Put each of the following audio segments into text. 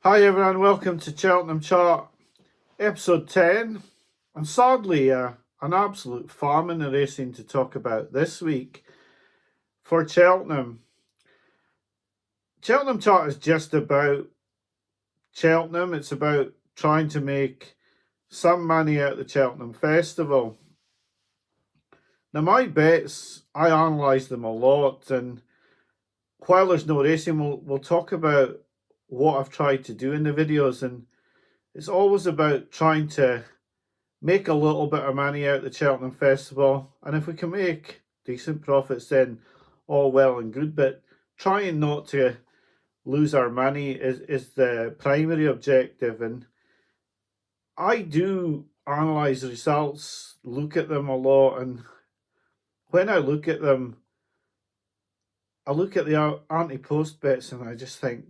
Hi everyone, welcome to Cheltenham Chat, episode 10. And sadly, an absolute farm in the racing to talk about this week for Cheltenham. Cheltenham Chat is just about Cheltenham. It's about trying to make some money out of the Cheltenham Festival. Now, my bets, I analyse them a lot, and while there's no racing, we'll talk about what I've tried to do in the videos, and it's always about trying to make a little bit of money out of the Cheltenham Festival, and if we can make decent profits, then all well and good. But trying not to lose our money is the primary objective. And I do analyze results, look at them a lot, and when I look at them, I look at the anti-post bets, and I just think,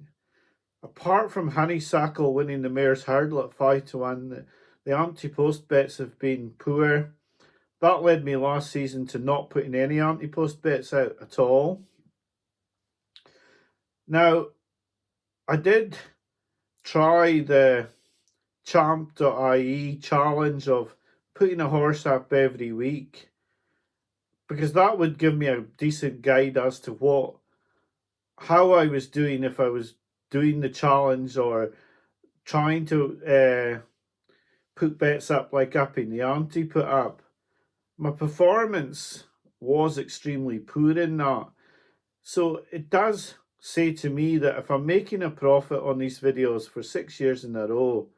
apart from Honeysuckle winning the Mayor's Hurdle at 5-1, the anti-post bets have been poor. That led me last season to not putting any anti-post bets out at all. Now, I did try the champ.ie challenge of putting a horse up every week, because that would give me a decent guide as to how I was doing, if I was doing the challenge or trying to put bets up like upping the ante put up. My performance was extremely poor in that. So it does say to me that if I'm making a profit on these videos for 6 years in a row,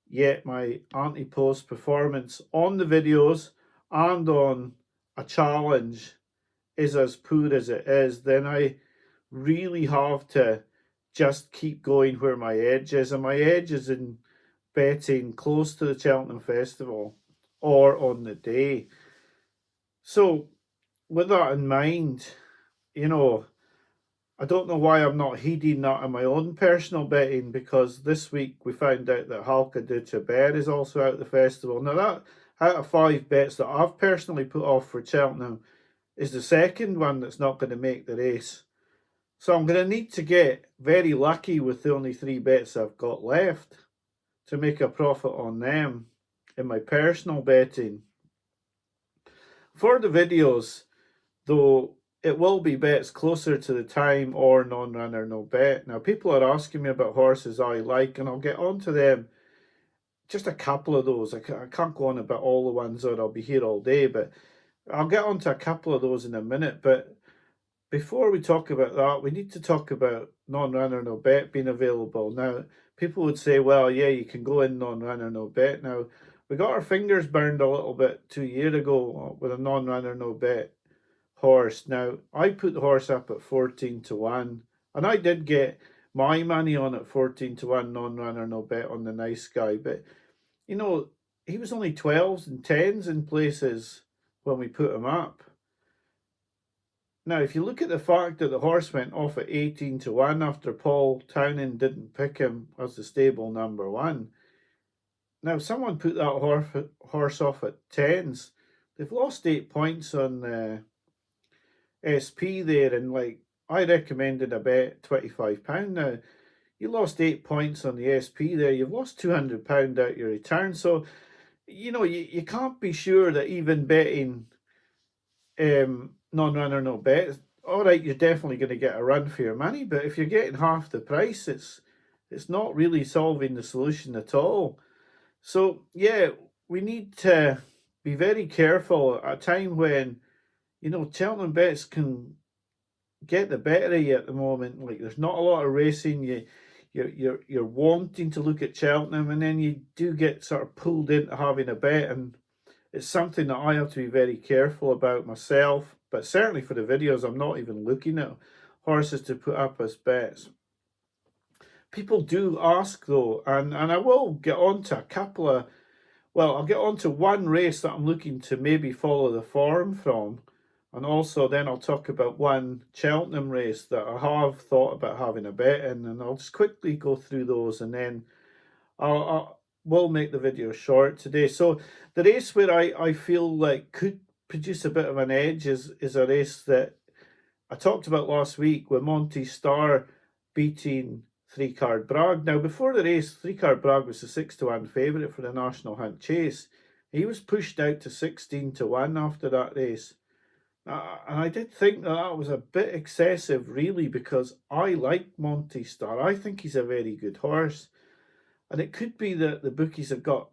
yet my anti-post performance on the videos and on a challenge is as poor as it is, then I really have to just keep going where my edge is. And my edge is in betting close to the Cheltenham Festival or on the day. So with that in mind, I don't know why I'm not heeding that in my own personal betting, because this week we found out that Halka de Chaber is also out of the festival. Now, that out of 5 bets that I've personally put off for Cheltenham is the second one that's not going to make the race. So I'm going to need to get very lucky with the only 3 bets I've got left to make a profit on them in my personal betting. For the videos, though, it will be bets closer to the time or non-runner, no bet. Now, people are asking me about horses I like, and I'll get on to them. Just a couple of those. I can't go on about all the ones, or I'll be here all day, but I'll get on to a couple of those in a minute. But before we talk about that, we need to talk about non-runner, no bet being available. Now, people would say, well, yeah, you can go in non-runner, no bet. Now, we got our fingers burned a little bit 2 years ago with a non-runner, no bet horse. Now, I put the horse up at 14-1, and I did get my money on at 14-1, non-runner, no bet on the nice guy. But, he was only 12s and 10s in places when we put him up. Now, if you look at the fact that the horse went off at 18-1 after Paul Townend didn't pick him as the stable number 1. Now, someone put that horse off at 10s. They've lost 8 points on SP there, and I recommended a bet £25. Now, you lost 8 points on the SP there, you've lost £200 out your return. So, you can't be sure that even betting non-runner, no bet, all right, you're definitely going to get a run for your money, but if you're getting half the price, it's not really solving the solution at all. So, yeah, we need to be very careful at a time when Cheltenham bets can get the better of you at the moment. Like, there's not a lot of racing. You're wanting to look at Cheltenham, and then you do get sort of pulled into having a bet, and it's something that I have to be very careful about myself. But certainly for the videos, I'm not even looking at horses to put up as bets. People do ask though, and I will get on to a couple of. Well, I'll get on to one race that I'm looking to maybe follow the form from. And also then I'll talk about one Cheltenham race that I have thought about having a bet in. And I'll just quickly go through those, and then we'll make the video short today. So the race where I feel like could produce a bit of an edge is a race that I talked about last week with Monty Star beating 3 Card Bragg. Now, before the race, 3 Card Bragg was the 6-1 favourite for the National Hunt Chase. He was pushed out to 16-1 after that race. And I did think that that was a bit excessive, really, because I like Monty Star. I think he's a very good horse. And it could be that the bookies have got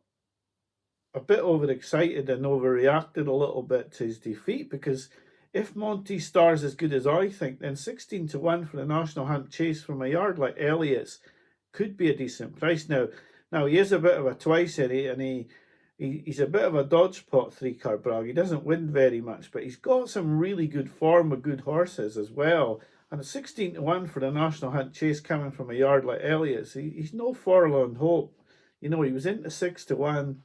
a bit overexcited and overreacted a little bit to his defeat, because if Monty Star's as good as I think, then 16-1 for the National Hunt Chase from a yard like Elliott's could be a decent price. Now he is a bit of a twicer, and he's a bit of a dodge pot, 3 Card Bragg. He doesn't win very much, but he's got some really good form with good horses as well. And 16-1 for the National Hunt Chase coming from a yard like Elliott's, he's no forlorn hope. You know, he was into 6-1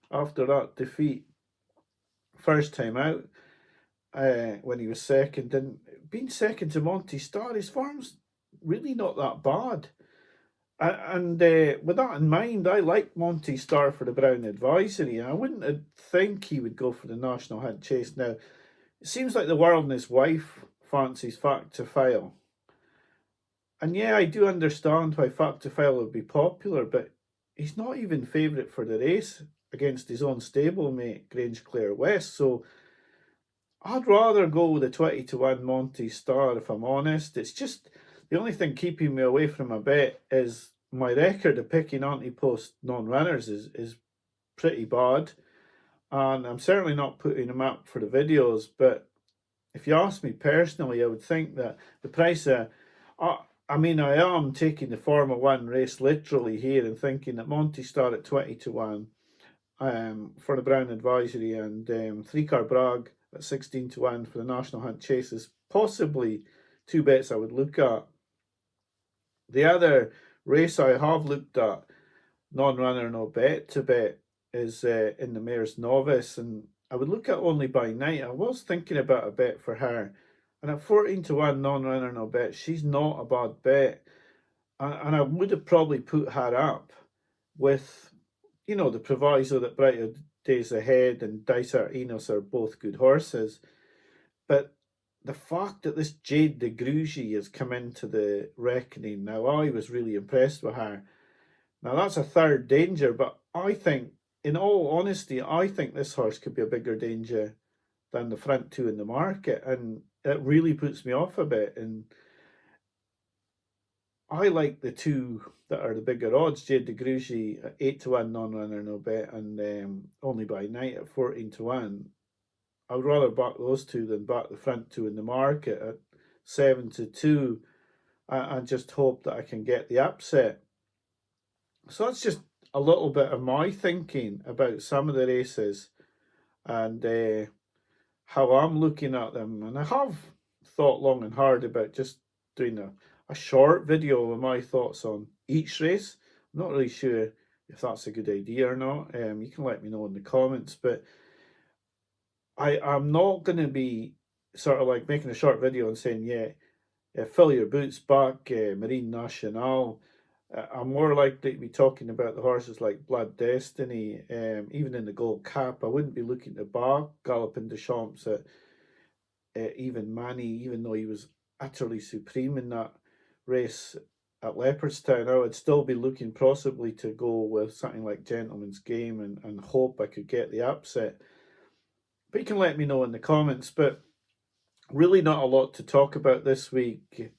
after that defeat first time out, when he was second. And being second to Monty Star, his form's really not that bad. And with that in mind, I like Monty Star for the Brown Advisory, and I wouldn't think he would go for the National Hunt Chase. Now, it seems like the world and his wife fancies Fact to File. And yeah, I do understand why Fact to File would be popular, but he's not even favourite for the race against his own stablemate, Grange Clare West. So I'd rather go with the 20-1 Monty Star, if I'm honest. It's just the only thing keeping me away from a bet is my record of picking anti-post non-runners is pretty bad. And I'm certainly not putting them up for the videos. But if you ask me personally, I would think that the price of... I mean, I am taking the Formula 1 race literally here and thinking that Monty Star at 20-1 for the Brown Advisory, and 3 Card Bragg at 16-1 for the National Hunt Chase is possibly two bets I would look at. The other race I have looked at, non-runner, no bet to bet, is in the Mayor's Novice, and I would look at Only by Night. I was thinking about a bet for her, and at 14-1 non-runner, no bet, she's not a bad bet, and I would have probably put her up with, you know, the proviso that Brighter Days Ahead and Dysart Enos are both good horses. But the fact that this Jade de Grugy has come into the reckoning, now I was really impressed with her. Now that's a third danger, but I think, in all honesty, I think this horse could be a bigger danger than the front two in the market, and it really puts me off a bit. And I like the two that are the bigger odds, Jade de Grugy at 8-1 non-runner, no bet, and Only by Night at 14-1. I would rather back those two than back the front two in the market at 7-2, and just hope that I can get the upset. So that's just a little bit of my thinking about some of the races and how I'm looking at them. And I have thought long and hard about just doing a short video with my thoughts on each race. I'm not really sure if that's a good idea or not. You can let me know in the comments, but I'm not going to be sort of like making a short video and saying, yeah, fill your boots back, Marine Nationale. I'm more likely to be talking about the horses like Blood Destiny. Even in the Gold Cap, I wouldn't be looking to back Galloping des Champs at even money, even though he was utterly supreme in that race at Leopardstown. I would still be looking possibly to go with something like Gentleman's Game and hope I could get the upset. But you can let me know in the comments. But really not a lot to talk about this week,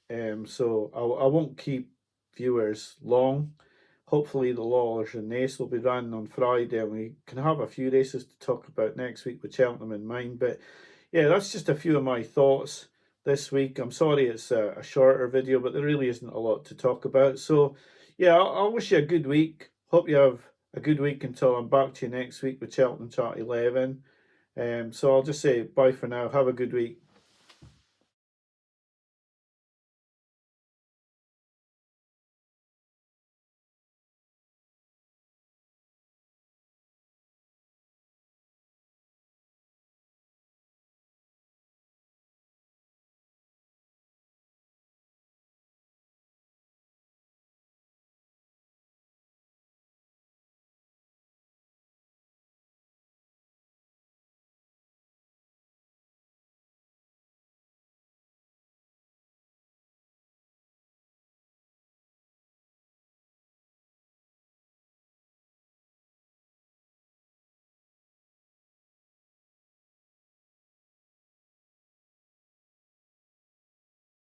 so I won't keep viewers long. Hopefully the Lawlers and Nace will be running on Friday, and we can have a few races to talk about next week with Cheltenham in mind. But yeah, that's just a few of my thoughts this week. I'm sorry it's a shorter video, but there really isn't a lot to talk about. So yeah, I'll wish you a good week. Hope you have a good week until I'm back to you next week with Cheltenham Chat 11. So I'll just say bye for now. Have a good week.